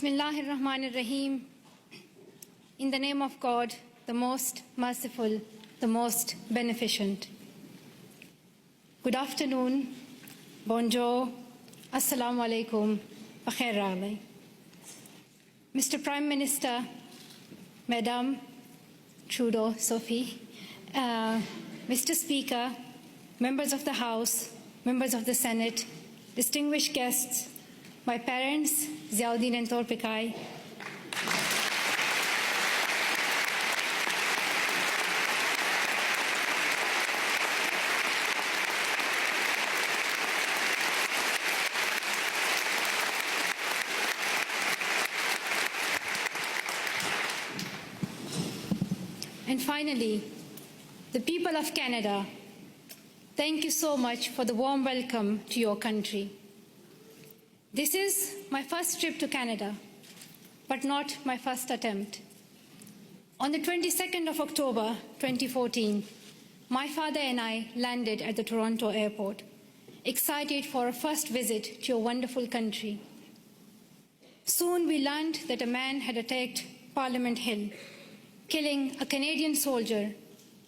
Bismillahir Rahmanir Rahim. In the name of God, the most merciful, the most beneficent. Good afternoon, bonjour, assalamu alaikum, bakhair raghlai. Mr. Prime Minister, Madam Trudeau, Sophie, Mr. Speaker, members of the House, members of the Senate, distinguished guests, my parents, Ziauddin and Torpikai, and finally, the people of Canada, thank you so much for the warm welcome to your country. This is my first trip to Canada, but not my first attempt. On the 22nd of October 2014, my father and I landed at the Toronto airport, excited for a first visit to your wonderful country. Soon we learned that a man had attacked Parliament Hill, killing a Canadian soldier,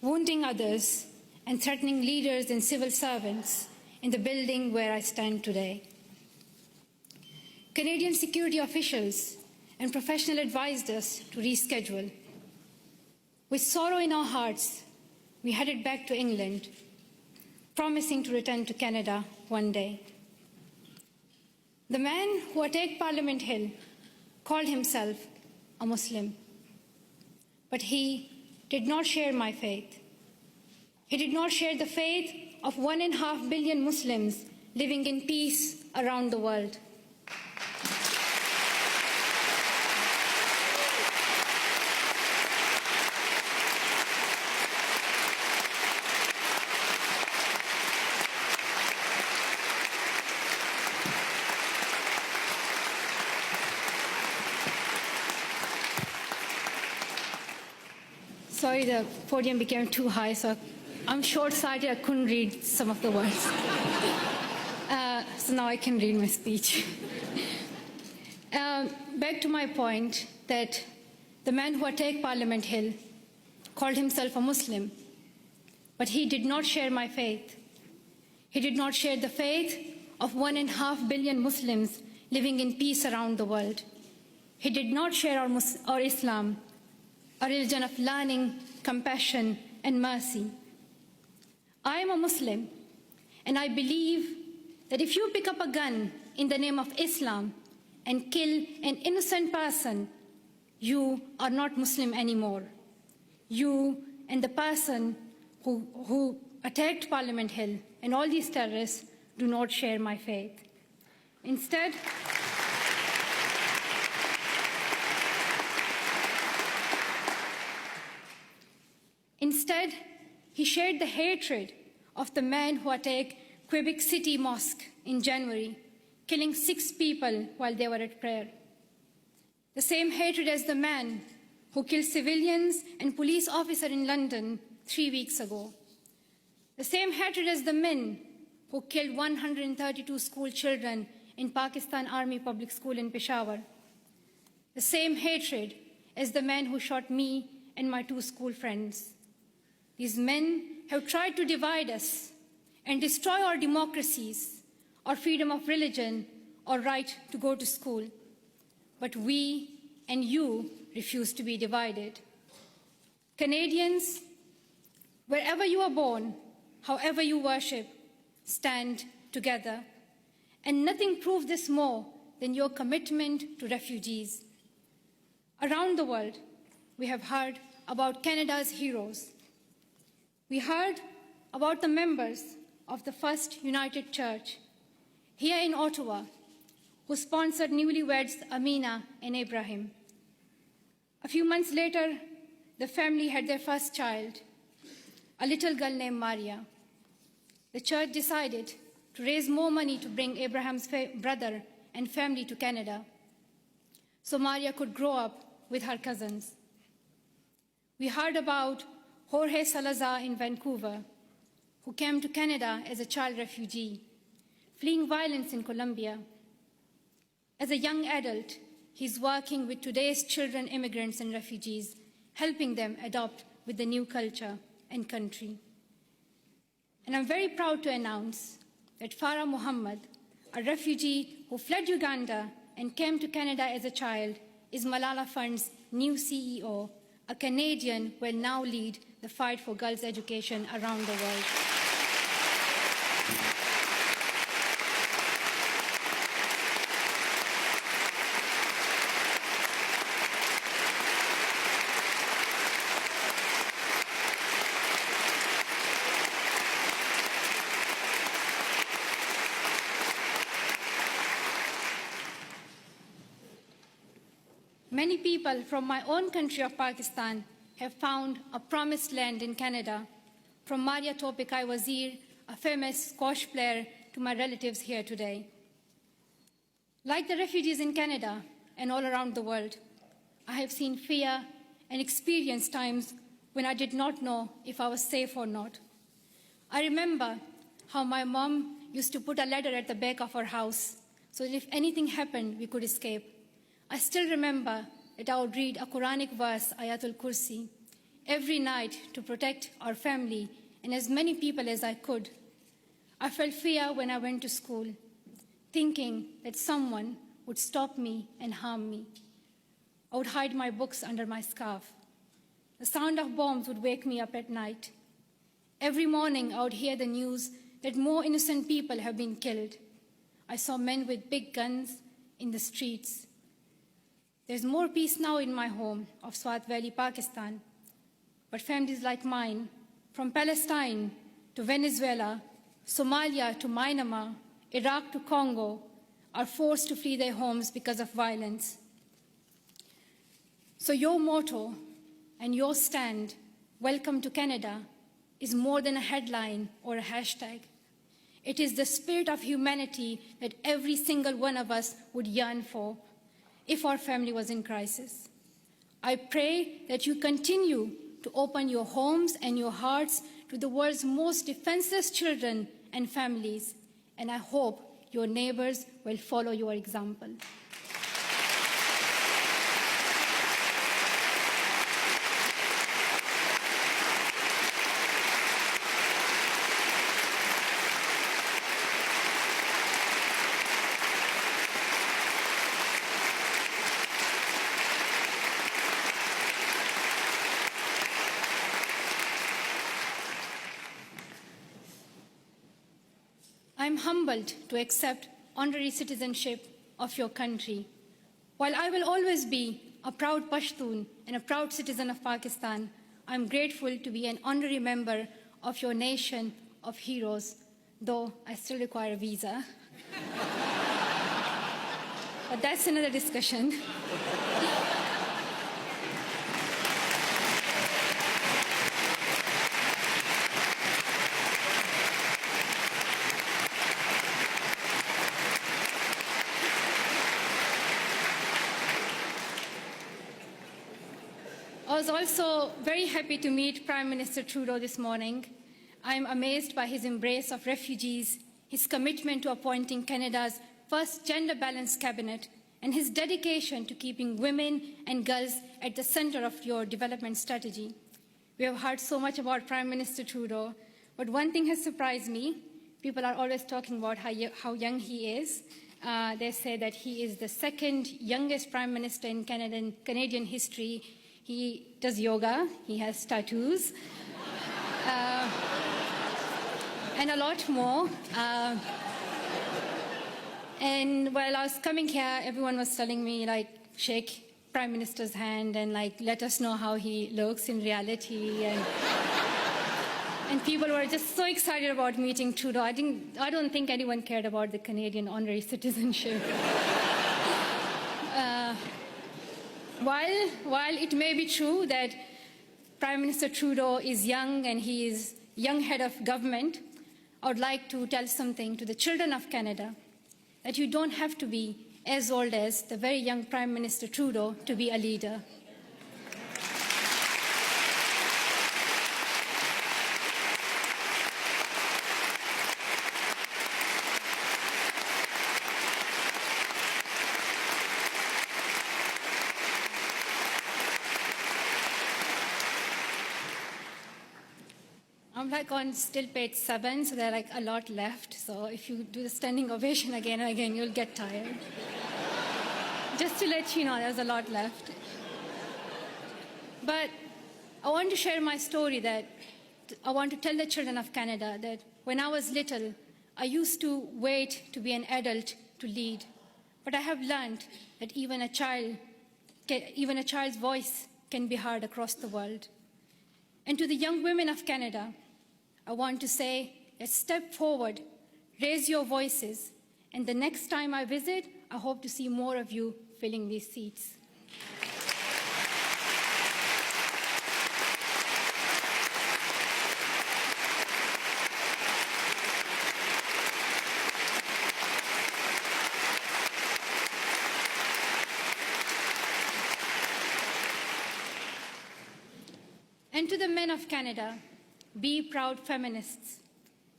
wounding others, and threatening leaders and civil servants in the building where I stand today. Canadian security officials and professionals advised us to reschedule. With sorrow in our hearts, we headed back to England, promising to return to Canada one day. The man who attacked Parliament Hill called himself a Muslim, but he did not share my faith. He did not share the faith of 1.5 billion Muslims living in peace around the world. Sorry, the podium became too high, so I'm short-sighted, I couldn't read some of the words. So now I can read my speech. Back to my point that the man who attacked Parliament Hill called himself a Muslim, but he did not share my faith. He did not share the faith of 1.5 billion Muslims living in peace around the world. He did not share our Islam, a religion of learning, compassion, and mercy. I am a Muslim, and I believe that if you pick up a gun in the name of Islam and kill an innocent person, you are not Muslim anymore. You and the person who attacked Parliament Hill and all these terrorists do not share my faith. Instead, he shared the hatred of the man who attacked Quebec City Mosque in January, killing 6 people while they were at prayer. The same hatred as the man who killed civilians and police officers in London 3 weeks ago. The same hatred as the men who killed 132 school children in Pakistan Army Public School in Peshawar. The same hatred as the man who shot me and my 2 school friends. These men have tried to divide us and destroy our democracies, our freedom of religion, our right to go to school. But we and you refuse to be divided. Canadians, wherever you are born, however you worship, stand together. And nothing proves this more than your commitment to refugees. Around the world, we have heard about Canada's heroes. We heard about the members of the First United Church here in Ottawa, who sponsored newlyweds Amina and Ibrahim. A few months later, the family had their first child, a little girl named Maria. The church decided to raise more money to bring Abraham's brother and family to Canada, so Maria could grow up with her cousins. We heard about Jorge Salazar in Vancouver, who came to Canada as a child refugee, fleeing violence in Colombia. As a young adult, He's working with today's children, immigrants, and refugees, helping them adopt with the new culture and country. And I'm very proud to announce that Farah Muhammad, a refugee who fled Uganda and came to Canada as a child, is Malala Fund's new CEO, a Canadian who will now lead the fight for girls' education around the world. Many people from my own country of Pakistan have found a promised land in Canada, from Maria Topikai Wazir, a famous squash player, to my relatives here today. Like the refugees in Canada and all around the world, I have seen fear and experienced times when I did not know if I was safe or not. I remember how my mom used to put a ladder at the back of our house so that if anything happened, we could escape. I still remember that I would read a Quranic verse, Ayatul Kursi, every night to protect our family and as many people as I could. I felt fear when I went to school, thinking that someone would stop me and harm me. I would hide my books under my scarf. The sound of bombs would wake me up at night. Every morning I would hear the news that more innocent people have been killed. I saw men with big guns in the streets. There's more peace now in my home of Swat Valley, Pakistan. But families like mine, from Palestine to Venezuela, Somalia to Myanmar, Iraq to Congo, are forced to flee their homes because of violence. So your motto and your stand, "Welcome to Canada," is more than a headline or a hashtag. It is the spirit of humanity that every single one of us would yearn for if our family was in crisis. I pray that you continue to open your homes and your hearts to the world's most defenseless children and families, and I hope your neighbors will follow your example. I'm humbled to accept honorary citizenship of your country. While I will always be a proud Pashtun and a proud citizen of Pakistan, I'm grateful to be an honorary member of your nation of heroes, though I still require a visa. But that's another discussion. I was also very happy to meet Prime Minister Trudeau this morning. I'm amazed by his embrace of refugees, his commitment to appointing Canada's first gender-balanced cabinet, and his dedication to keeping women and girls at the center of your development strategy. We have heard so much about Prime Minister Trudeau, but one thing has surprised me. People are always talking about how young he is. They say that he is the second youngest Prime Minister in Canadian history. He does yoga, he has tattoos, and a lot more. And while I was coming here, everyone was telling me, like, shake Prime Minister's hand and, like, let us know how he looks in reality. And people were just so excited about meeting Trudeau. I don't think anyone cared about the Canadian honorary citizenship. While it may be true that Prime Minister Trudeau is young and he is young head of government, I would like to tell something to the children of Canada, that you don't have to be as old as the very young Prime Minister Trudeau to be a leader. I'm like on still page 7, so there are like a lot left. So if you do the standing ovation again and again, you'll get tired. Just to let you know, there's a lot left. But I want to share my story that I want to tell the children of Canada that when I was little, I used to wait to be an adult to lead. But I have learned that even a child's voice can be heard across the world. And to the young women of Canada, I want to say, let's step forward, raise your voices, and the next time I visit, I hope to see more of you filling these seats. And to the men of Canada, be proud feminists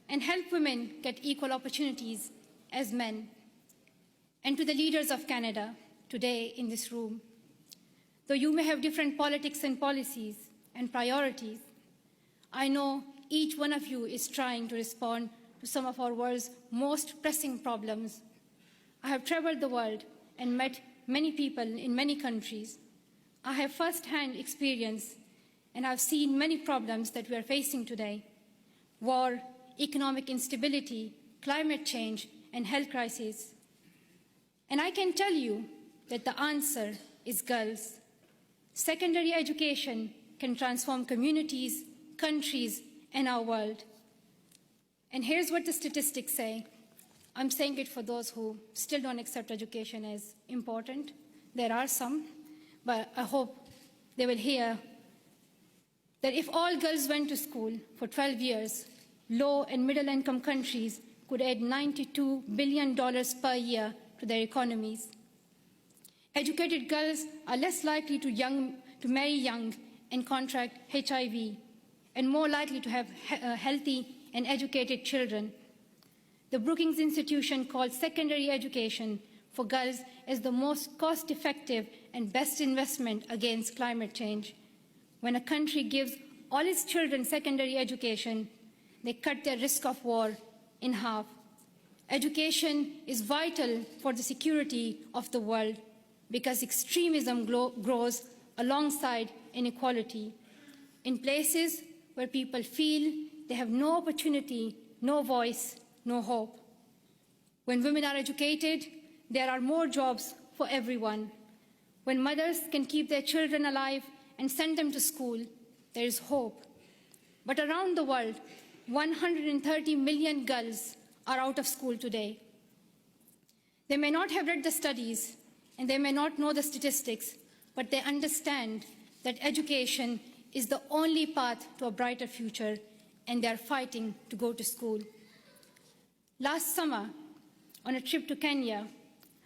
and help women get equal opportunities as men. And to the leaders of Canada today in this room, though you may have different politics and policies and priorities, I know each one of you is trying to respond to some of our world's most pressing problems. I have traveled the world and met many people in many countries. I have first-hand experience and I've seen many problems that we are facing today: war, economic instability, climate change, and health crises. And I can tell you that the answer is girls. Secondary education can transform communities, countries, and our world. And here's what the statistics say. I'm saying it for those who still don't accept education as important. There are some, but I hope they will hear that if all girls went to school for 12 years, low and middle income countries could add $92 billion per year to their economies. Educated girls are less likely to marry young and contract HIV, and more likely to have healthy and educated children. The Brookings Institution calls secondary education for girls as the most cost-effective and best investment against climate change. When a country gives all its children secondary education, they cut their risk of war in half. Education is vital for the security of the world because extremism grows alongside inequality. In places where people feel they have no opportunity, no voice, no hope. When women are educated, there are more jobs for everyone. When mothers can keep their children alive and send them to school, there is hope. But around the world, 130 million girls are out of school today. They may not have read the studies and they may not know the statistics, but they understand that education is the only path to a brighter future, and they are fighting to go to school. Last summer, on a trip to Kenya,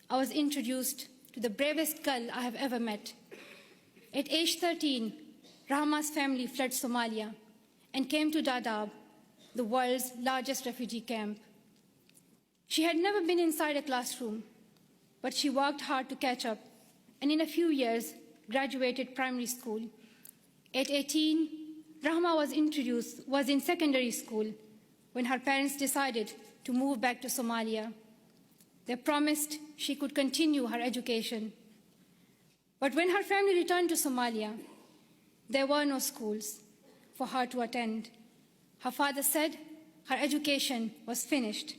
I was introduced to the bravest girl I have ever met. At age 13, Rahma's family fled Somalia and came to Dadaab, the world's largest refugee camp. She had never been inside a classroom, but she worked hard to catch up, and in a few years, graduated primary school. At 18, Rahma was in secondary school when her parents decided to move back to Somalia. They promised she could continue her education. But when her family returned to Somalia, there were no schools for her to attend. Her father said her education was finished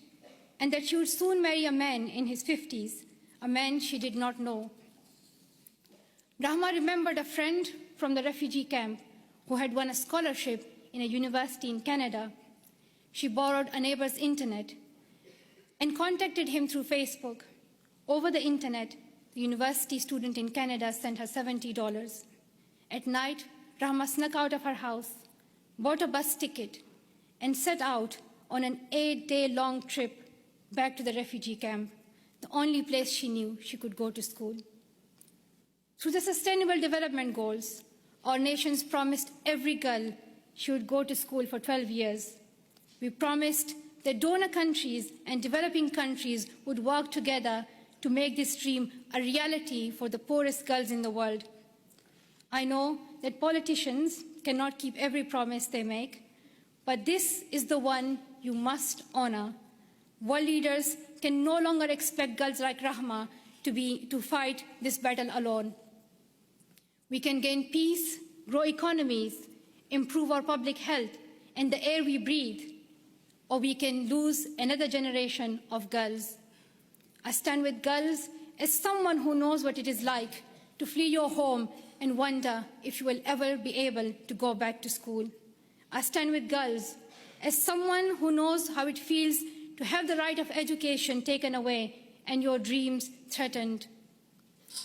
and that she would soon marry a man in his 50s, a man she did not know. Rahma remembered a friend from the refugee camp who had won a scholarship in a university in Canada. She borrowed a neighbor's internet and contacted him through Facebook. Over the internet, the university student in Canada sent her $70. At night, Rahma snuck out of her house, bought a bus ticket, and set out on an 8-day-long trip back to the refugee camp, the only place she knew she could go to school. Through the Sustainable Development Goals, our nations promised every girl she would go to school for 12 years. We promised that donor countries and developing countries would work together to make this dream a reality for the poorest girls in the world. I know that politicians cannot keep every promise they make, but this is the one you must honor. World leaders can no longer expect girls like Rahma to fight this battle alone. We can gain peace, grow economies, improve our public health and the air we breathe, or we can lose another generation of girls. I stand with girls as someone who knows what it is like to flee your home and wonder if you will ever be able to go back to school. I stand with girls as someone who knows how it feels to have the right of education taken away and your dreams threatened.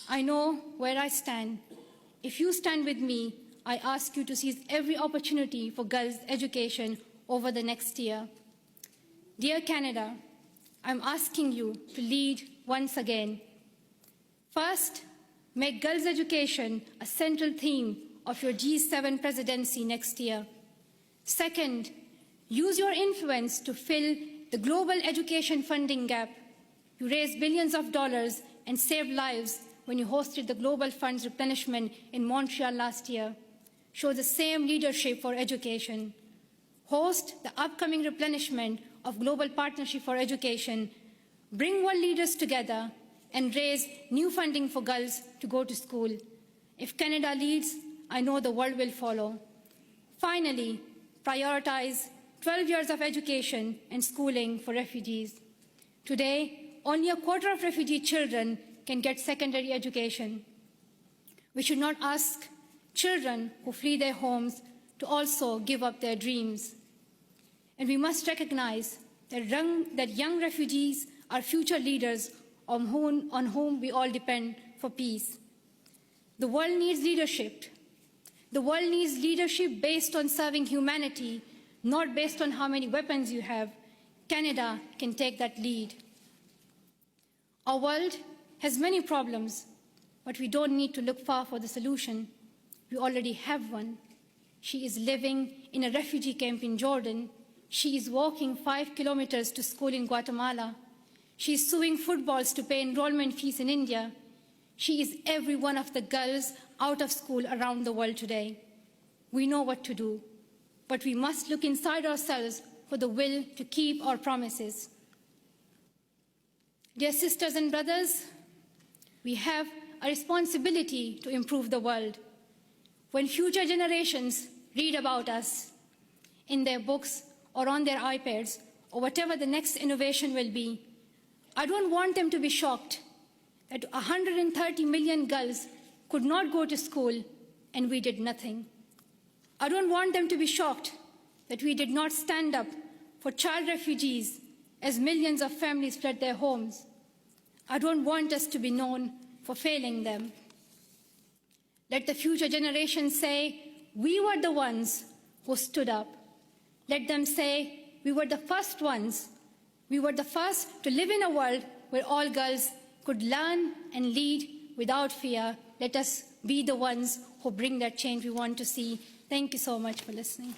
I know where I stand. If you stand with me, I ask you to seize every opportunity for girls' education over the next year. Dear Canada, I'm asking you to lead once again. First, make girls' education a central theme of your G7 presidency next year. Second, use your influence to fill the global education funding gap. You raised billions of dollars and saved lives when you hosted the Global Fund's replenishment in Montreal last year. Show the same leadership for education. Host the upcoming replenishment of Global Partnership for Education. Bring world leaders together and raise new funding for girls to go to school. If Canada leads, I know the world will follow. Finally, prioritize 12 years of education and schooling for refugees. Today, only a quarter of refugee children can get secondary education. We should not ask children who flee their homes to also give up their dreams. And we must recognize that young refugees are future leaders on whom we all depend for peace. The world needs leadership. The world needs leadership based on serving humanity, not based on how many weapons you have. Canada can take that lead. Our world has many problems, but we don't need to look far for the solution. We already have one. She is living in a refugee camp in Jordan. She is walking 5 kilometers to school in Guatemala. She is suing footballs to pay enrollment fees in India. She is every one of the girls out of school around the world today. We know what to do, but we must look inside ourselves for the will to keep our promises. Dear sisters and brothers, we have a responsibility to improve the world. When future generations read about us in their books or on their iPads or whatever the next innovation will be, I don't want them to be shocked that 130 million girls could not go to school and we did nothing. I don't want them to be shocked that we did not stand up for child refugees as millions of families fled their homes. I don't want us to be known for failing them. Let the future generations say, we were the ones who stood up. Let them say, we were the first ones. We were the first to live in a world where all girls could learn and lead without fear. Let us be the ones who bring that change we want to see. Thank you so much for listening.